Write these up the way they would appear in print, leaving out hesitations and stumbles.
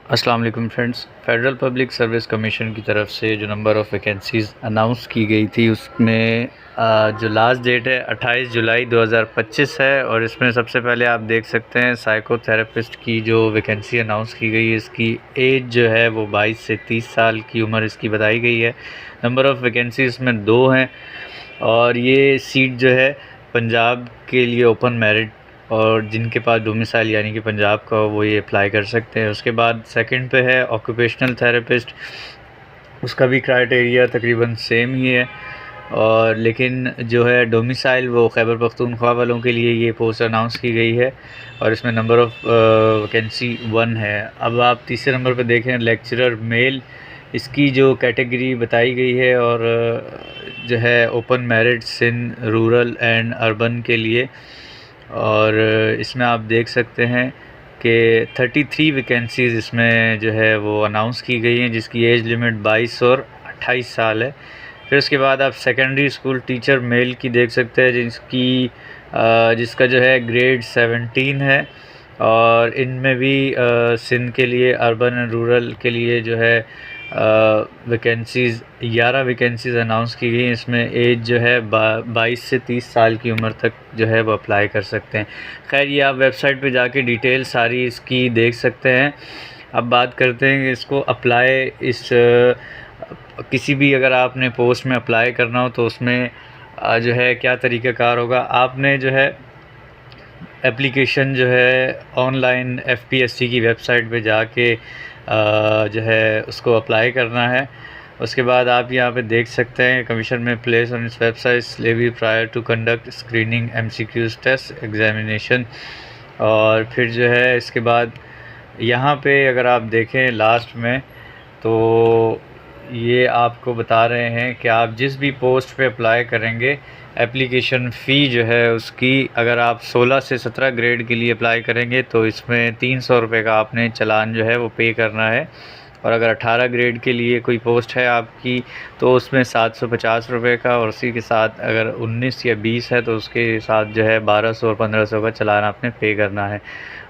अस्सलाम वालेकुम friends. Federal public service commission की तरफ से जो नंबर ऑफ़ वैकेंसीज़ अनाउंस की गई थी उसमें जो लास्ट डेट है 28 जुलाई 2025 है। और इसमें सबसे पहले आप देख सकते हैं साइकोथेरेपिस्ट की जो वैकेंसी अनाउंस की गई है, इसकी एज जो है वो 22 से 30 साल की उम्र इसकी बताई गई है। नंबर ऑफ़ वैकेंसी इसमें 2 हैं और ये सीट जो है पंजाब के लिए ओपन मेरिट और जिनके पास डोमिसाइल यानी कि पंजाब का वो ये अप्लाई कर सकते हैं। उसके बाद सेकंड पे है ऑक्यूपेशनल थेरेपिस्ट, उसका भी क्राइटेरिया तकरीबन सेम ही है और लेकिन जो है डोमिसाइल वो खैबर पख्तूनख्वा वालों के लिए ये पोस्ट अनाउंस की गई है और इसमें नंबर ऑफ़ वैकेंसी 1 है। अब आप तीसरे नंबर पर देखें लेक्चरर मेल, इसकी जो कैटेगरी बताई गई है और जो है open merit Sindh rural and urban के लिए। और इसमें आप देख सकते हैं कि 33 वैकेंसीज़ इसमें जो है वो अनाउंस की गई हैं जिसकी एज लिमिट 22 और 28 साल है। फिर उसके बाद आप सेकेंडरी स्कूल टीचर मेल की देख सकते हैं जिसका जो है ग्रेड 17 है और इनमें भी सिंध के लिए अर्बन एंड रूरल के लिए जो है वैकेंसीज़ 11 वैकेंसीज़ अनाउंस की गई। इसमें एज जो है 22 से 30 साल की उम्र तक जो है वो अप्लाई कर सकते हैं। खैर ये आप वेबसाइट पे जाके डिटेल सारी इसकी देख सकते हैं। अब बात करते हैं कि इसको अप्लाई किसी भी अगर आपने पोस्ट में अप्लाई करना हो तो उसमें जो है क्या तरीक़ाकार होगा। आपने जो है एप्लीकेशन जो है ऑनलाइन एफपीएससी की वेबसाइट पे जाके जो है उसको अप्लाई करना है। उसके बाद आप यहाँ पे देख सकते हैं कमीशन में प्लेस ऑन इस वेबसाइट स्लेवी prior to conduct screening MCQs test examination. और फिर जो है इसके बाद यहाँ पे अगर आप देखें लास्ट में तो ये आपको बता रहे हैं कि आप जिस भी पोस्ट पे अप्लाई करेंगे एप्लीकेशन फ़ी जो है उसकी अगर आप 16 से 17 ग्रेड के लिए अप्लाई करेंगे तो इसमें 300 रुपये का आपने चालान जो है वो पे करना है। और अगर 18 ग्रेड के लिए कोई पोस्ट है आपकी तो उसमें 750 रुपये का, और उसी के साथ अगर 19 या 20 है तो उसके साथ जो है 1200 और 1500 का चालान आपने पे करना है।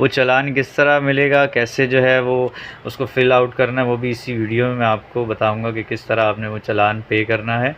वो चालान किस तरह मिलेगा, कैसे जो है वो उसको फ़िल आउट करना है, वो भी इसी वीडियो में मैं आपको बताऊंगा कि किस तरह आपने वो चालान पे करना है।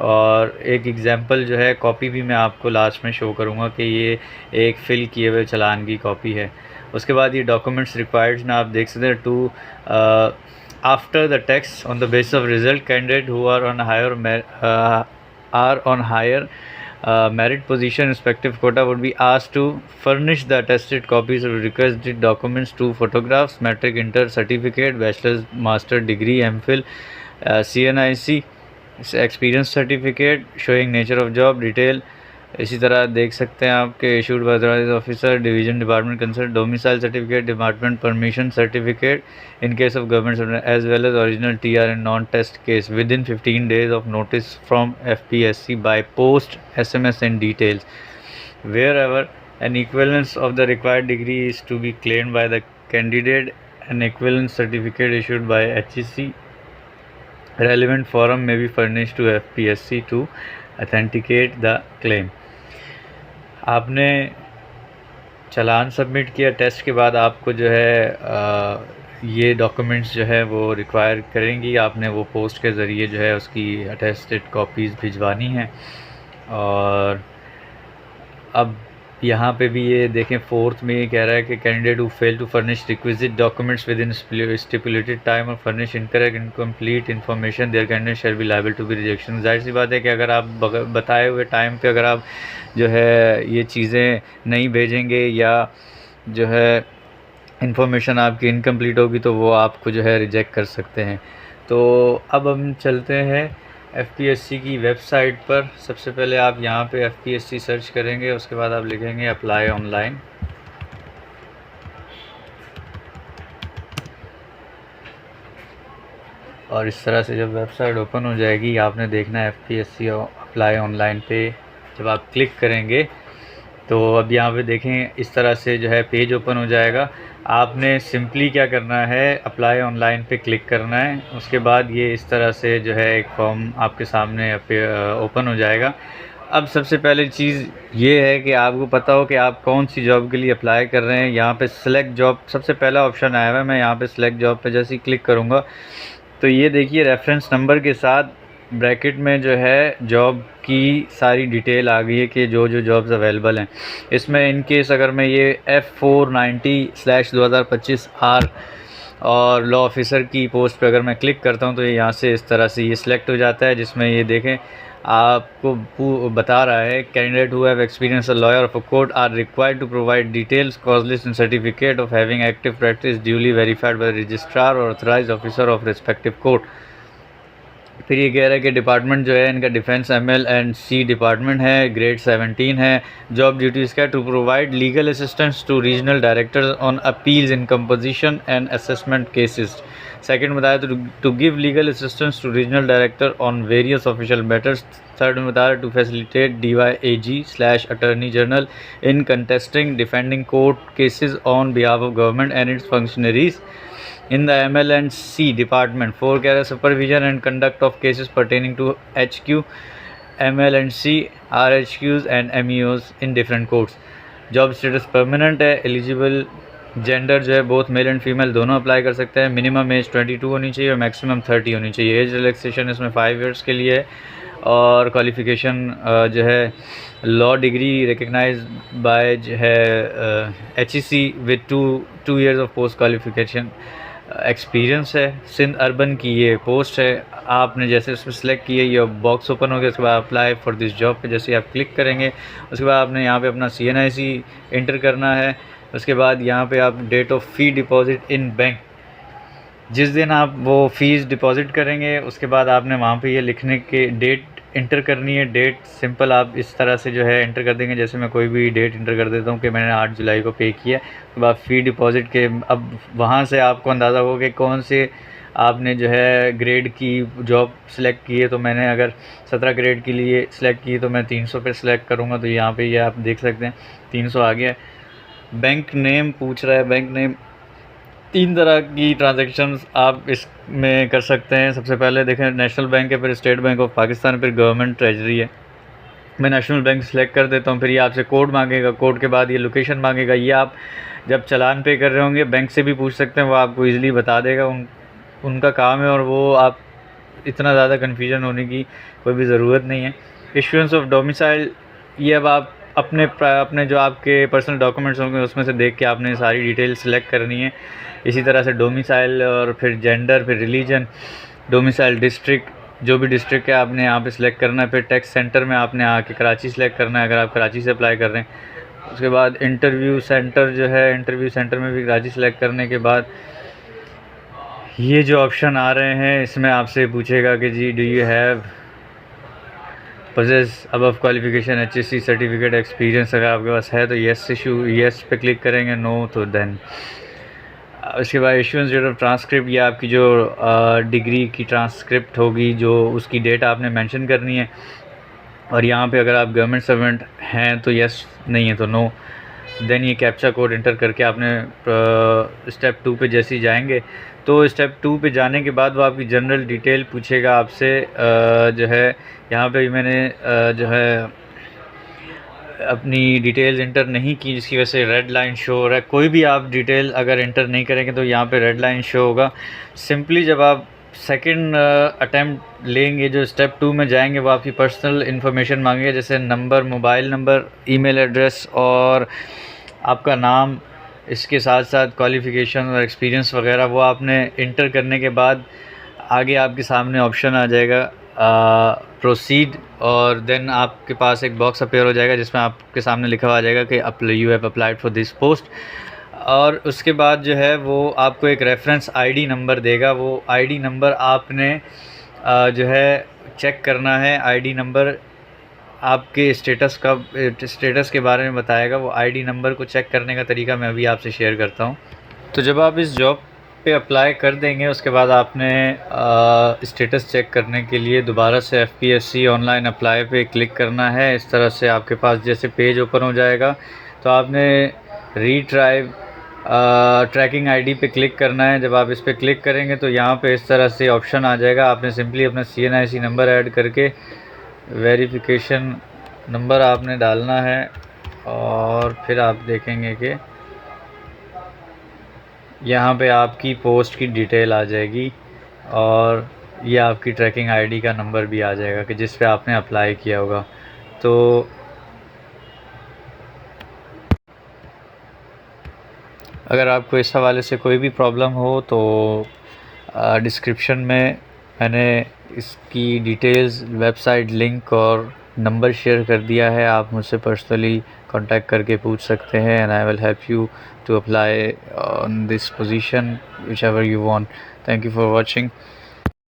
और एक एग्ज़ाम्पल जो है कॉपी भी मैं आपको लास्ट में शो करूँगा कि ये एक फ़िल किए हुए चालान की कॉपी है। उसके बाद ये डॉक्यूमेंट्स रिक्वायर्ड ना आप देख सकते हैं to after the text on the basis of result candidate who are on higher merit position respective quota would be asked to furnish the attested copies of requested documents, 2 photographs, matric inter certificate, bachelor's master degree, MPhil, CNIC experience certificate showing nature of job detail. इसी तरह देख सकते हैं आपके issued by authorised officer division department concern domicile certificate, department permission certificate in case of government as well as original TR in non test case within 15 days of notice from FPSC by post SMS and details wherever an equivalence of the required degree is to be claimed by the candidate N equivalence certificate issued by HEC relevant forum may be furnished to FPSC to authenticate the claim। आपने चालान submit किया, test के बाद आपको जो है ये documents जो है वो रिक्वायर करेंगी, आपने वो पोस्ट के ज़रिए जो है उसकी अटेस्टेड कॉपीज़ भिजवानी है। और अब यहाँ पे भी ये देखें फोर्थ में ये कह रहा है कि candidate who fail to furnish requisite documents within stipulated time और furnish incorrect incomplete information their candidate shall be liable to be rejection. जाहिर सी बात है कि अगर आप बताए हुए टाइम पे अगर आप जो है ये चीज़ें नहीं भेजेंगे या जो है इन्फॉर्मेशन आपकी इनकम्प्लीट होगी तो वो आपको जो है रिजेक्ट कर सकते हैं। तो अब हम चलते हैं एफपीएससी की वेबसाइट पर। सबसे पहले आप यहाँ पे एफपीएससी सर्च करेंगे, उसके बाद आप लिखेंगे अप्लाई ऑनलाइन। और इस तरह से जब वेबसाइट ओपन हो जाएगी आपने देखना है एफपीएससी अप्लाई ऑनलाइन पे जब आप क्लिक करेंगे तो अब यहाँ पे देखें इस तरह से जो है पेज ओपन हो जाएगा। आपने सिंपली क्या करना है, अप्लाई ऑनलाइन पे क्लिक करना है। उसके बाद ये इस तरह से जो है एक फॉर्म आपके सामने ओपन हो जाएगा अब सबसे पहले चीज़ ये है कि आपको पता हो कि आप कौन सी जॉब के लिए अप्लाई कर रहे हैं। यहाँ पे सिलेक्ट जॉब सबसे पहला ऑप्शन आया हुआ है। मैं यहाँ पे सिलेक्ट जॉब पे जैसे ही क्लिक करूँगा तो ये देखिए रेफरेंस नंबर के साथ ब्रैकेट में जो है जॉब की सारी डिटेल आ गई है कि जो जो जॉब्स अवेलेबल हैं। इसमें इन केस अगर मैं ये F490/2025 और लॉ ऑफिसर की पोस्ट पे अगर मैं क्लिक करता हूँ तो ये यहाँ से इस तरह से ये सिलेक्ट हो जाता है, जिसमें ये देखें आपको बता रहा है candidate who have experience a lawyer of a court are required to provide details cause list and certificate of having active practice duly verified by registrar और authorised officer of respective court. फिर ये कह रहा है कि department जो है इनका डिफेंस ML&C डिपार्टमेंट है, ग्रेड 17 है। जॉब ड्यूटीज़ का to provide legal assistance to regional directors on appeals in composition and assessment cases. Second बताया तो to give legal assistance to regional director on various official matters. Third में बताया to facilitate attorney general in contesting defending court cases on behalf of government and its functionaries in the ML&C department. 4 कह रहा है supervision and conduct of cases pertaining to HQ, ML&C, RHQs and MEOs in different courts. Job status permanent है। Eligible gender जो है both male and female दोनों apply कर सकते हैं। मिनिमम एज 22 होनी चाहिए और मैक्सिमम 30 होनी चाहिए। एज रिलैक्सेशन इसमें 5 ईयर्स के लिए है और क्वालिफ़िकेशन जो है लॉ डिग्री रिकग्नाइज बाय जो है HEC with 2 years of post qualification experience है। सिंध अर्बन की ये पोस्ट है। आपने जैसे उसमें सेलेक्ट किए ये बॉक्स ओपन हो गया, उसके बाद अप्लाई फॉर दिस जॉब पे जैसे आप क्लिक करेंगे उसके बाद आपने यहाँ पे अपना CNIC इंटर करना है। उसके बाद यहाँ पे आप date of fee deposit in bank, जिस दिन आप वो फ़ीस डिपॉज़िट करेंगे उसके बाद आपने वहाँ पे ये लिखने के डेट इंटर करनी है। डेट सिंपल आप इस तरह से जो है इंटर कर देंगे, जैसे मैं कोई भी डेट इंटर कर देता हूँ कि मैंने 8 जुलाई को पे किया। उसके बाद फ़ी डिपॉज़िट के अब वहाँ से आपको अंदाज़ा होगा कि कौन से आपने जो है ग्रेड की जॉब सेलेक्ट की है। तो मैंने अगर 17 ग्रेड के लिए सिलेक्ट की तो मैं 300 पे सिलेक्ट करूँगा। तो यहाँ पे ये आप देख सकते हैं 300 आ गया। बैंक नेम पूछ रहा है। बैंक नेम 3 तरह की ट्रांजैक्शंस आप इसमें कर सकते हैं। सबसे पहले देखें नेशनल बैंक है, फिर स्टेट बैंक ऑफ पाकिस्तान, फिर गवर्नमेंट ट्रेजरी है। मैं नेशनल बैंक सेलेक्ट कर देता हूँ। फिर ये आपसे कोड मांगेगा, कोड के बाद ये लोकेशन मांगेगा। ये आप जब चालान पे कर रहे होंगे बैंक से भी पूछ सकते हैं, वो आपको ईज़िली बता देगा। उनका काम है और वो आप इतना ज़्यादा कन्फ्यूजन होने की कोई भी ज़रूरत नहीं है। इशुएंस ऑफ डोमिसाइल, ये अब आप अपने जो आपके पर्सनल डॉक्यूमेंट्स होंगे उसमें से देख के आपने सारी डिटेल सेलेक्ट करनी है। इसी तरह से डोमिसाइल और फिर जेंडर, फिर रिलीजन, डोमिसाइल डिस्ट्रिक्ट, जो भी डिस्ट्रिक्ट है आपने यहाँ पे सिलेक्ट करना है। फिर टैक्स सेंटर में आपने आके कराची सेलेक्ट करना है अगर आप कराची से अप्लाई कर रहे हैं। उसके बाद इंटरव्यू सेंटर जो है, इंटरव्यू सेंटर में भी कराची सेलेक्ट करने के बाद ये जो ऑप्शन आ रहे हैं इसमें आपसे पूछेगा कि जी do you have possess above qualification HSC certificate experience. अगर आपके पास है तो येस पे क्लिक करेंगे, नो तो देन। उसके बाद इशुएंस डेट ऑफ ट्रांसक्रिप्ट, ये आपकी जो डिग्री की ट्रांसक्रिप्ट होगी जो उसकी डेट आपने मेंशन करनी है। और यहाँ पे अगर आप गवर्नमेंट सर्वेंट हैं तो येस, नहीं है तो नो। देन ये कैप्चा कोड इंटर करके आपने स्टेप 2 पे जैसे ही जाएंगे तो स्टेप 2 पे जाने के बाद वो आपकी जनरल डिटेल पूछेगा आपसे। जो है यहाँ पे मैंने जो है अपनी डिटेल्स इंटर नहीं की जिसकी वजह से रेड लाइन शो हो रहा है। कोई भी आप डिटेल अगर इंटर नहीं करेंगे तो यहाँ पे रेड लाइन शो होगा। सिंपली जब आप सेकंड अटैम्प्ट लेंगे, जो स्टेप 2 में जाएंगे, वो आपकी पर्सनल इन्फॉर्मेशन मांगेगा जैसे number, mobile number, email address और आपका नाम। इसके साथ साथ क्वालिफ़िकेशन और एक्सपीरियंस वगैरह वो आपने इंटर करने के बाद आगे आपके सामने ऑप्शन आ जाएगा प्रोसीड, और देन आपके पास एक बॉक्स अपेयर हो जाएगा जिसमें आपके सामने लिखा हुआ आ जाएगा कि you have applied for this post. और उसके बाद जो है वो आपको एक रेफरेंस ID नंबर देगा। वो ID नंबर आपने जो है चेक करना है। ID नंबर आपके स्टेटस के बारे में बताएगा। वो ID नंबर को चेक करने का तरीका मैं अभी आपसे शेयर करता हूँ। तो जब आप इस जॉब पे अप्लाई कर देंगे उसके बाद आपने स्टेटस चेक करने के लिए दोबारा से FPSC ऑनलाइन अप्लाई पे क्लिक करना है। इस तरह से आपके पास जैसे पेज ओपन हो जाएगा तो आपने रीट्राइव ट्रैकिंग ID पे क्लिक करना है। जब आप इस पर क्लिक करेंगे तो यहाँ पे इस तरह से ऑप्शन आ जाएगा। आपने सिंपली अपना CNIC नंबर ऐड करके वेरिफिकेशन नंबर आपने डालना है और फिर आप देखेंगे कि यहाँ पे आपकी पोस्ट की डिटेल आ जाएगी और ये आपकी ट्रैकिंग आईडी का नंबर भी आ जाएगा कि जिस पे आपने अप्लाई किया होगा। तो अगर आपको इस हवाले से कोई भी प्रॉब्लम हो तो डिस्क्रिप्शन में मैंने इसकी डिटेल्स, वेबसाइट लिंक और नंबर शेयर कर दिया है। आप मुझसे पर्सनली कांटेक्ट करके पूछ सकते हैं and I will help you to apply on this position whichever you want. Thank you for watching.